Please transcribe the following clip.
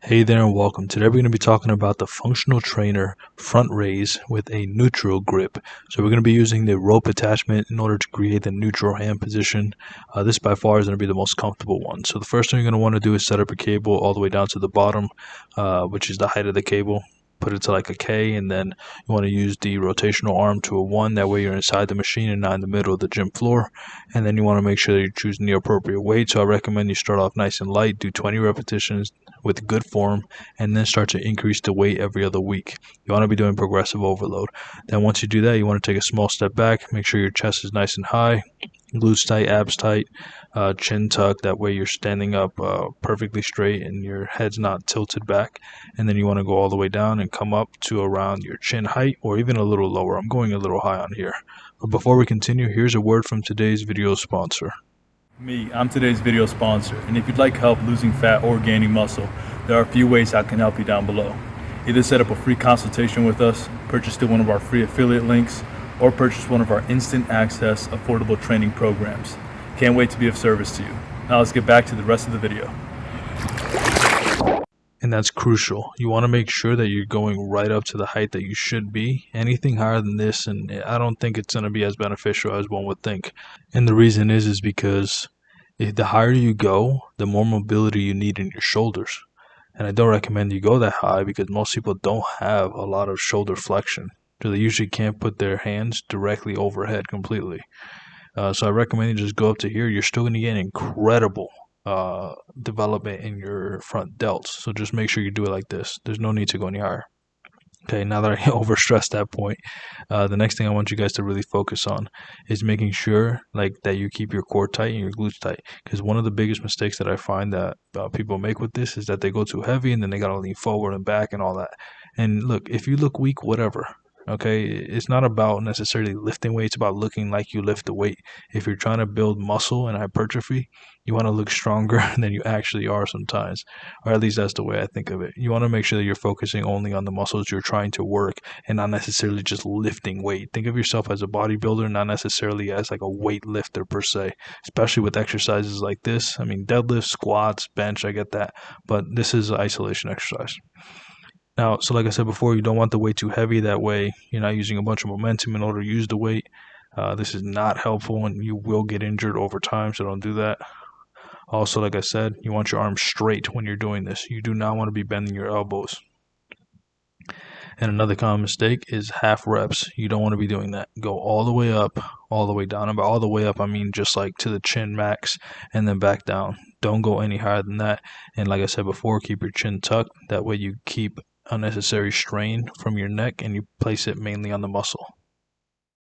Hey there and welcome. Today we're going to be talking about the functional trainer front raise with a neutral grip. So we're going to be using the rope attachment in order to create the neutral hand position. This by far is going to be the most comfortable one. So the first thing you're going to want to do is set up a cable all the way down to the bottom, which is the height of the cable. Put it to like a K, and then you want to use the rotational arm to a 1. That way you're inside the machine and not in the middle of the gym floor. And then you want to make sure that you're choosing the appropriate weight. So I recommend you start off nice and light, do 20 repetitions with good form, and then start to increase the weight every other week. You want to be doing progressive overload. Then once you do that, you want to take a small step back, make sure your chest is nice and high, glutes tight, abs tight, chin tucked. That way you're standing up perfectly straight and your head's not tilted back. And then you want to go all the way down and come up to around your chin height or even a little lower. I'm going a little high on here. But before we continue, here's a word from today's video sponsor. I'm today's video sponsor, and if you'd like help losing fat or gaining muscle, there are a few ways I can help you down below. Either set up a free consultation with us, purchase through one of our free affiliate links, or purchase one of our instant access affordable training programs. Can't wait to be of service to you. Now let's get back to the rest of the video. And that's crucial. You want to make sure that you're going right up to the height that you should be. Anything higher than this, and I don't think it's going to be as beneficial as one would think. And the reason is because the higher you go, the more mobility you need in your shoulders. And I don't recommend you go that high because most people don't have a lot of shoulder flexion. So they usually can't put their hands directly overhead completely. So I recommend you just go up to here. You're still going to get incredible development in your front delts. So just make sure you do it like this. There's no need to go any higher. Okay, now that I overstressed that point, the next thing I want you guys to really focus on is making sure that you keep your core tight and your glutes tight. Because one of the biggest mistakes that I find that people make with this is that they go too heavy and then they gotta lean forward and back and all that. And look, if you look weak, whatever. Okay, it's not about necessarily lifting weight. It's about looking like you lift the weight. If you're trying to build muscle and hypertrophy, you want to look stronger than you actually are sometimes, or at least that's the way I think of it. You want to make sure that you're focusing only on the muscles you're trying to work and not necessarily just lifting weight. Think of yourself as a bodybuilder, not necessarily as like a weightlifter per se, especially with exercises like this. I mean, deadlift, squats, bench, I get that, but this is an isolation exercise. Now, so like I said before, you don't want the weight too heavy. That way you're not using a bunch of momentum in order to use the weight. This is not helpful and you will get injured over time, so don't do that. Also, like I said, you want your arms straight when you're doing this. You do not want to be bending your elbows. And another common mistake is half reps. You don't want to be doing that. Go all the way up, all the way down. And by all the way up, I mean just like to the chin max and then back down. Don't go any higher than that. And like I said before, keep your chin tucked. That way you keep unnecessary strain from your neck and you place it mainly on the muscle.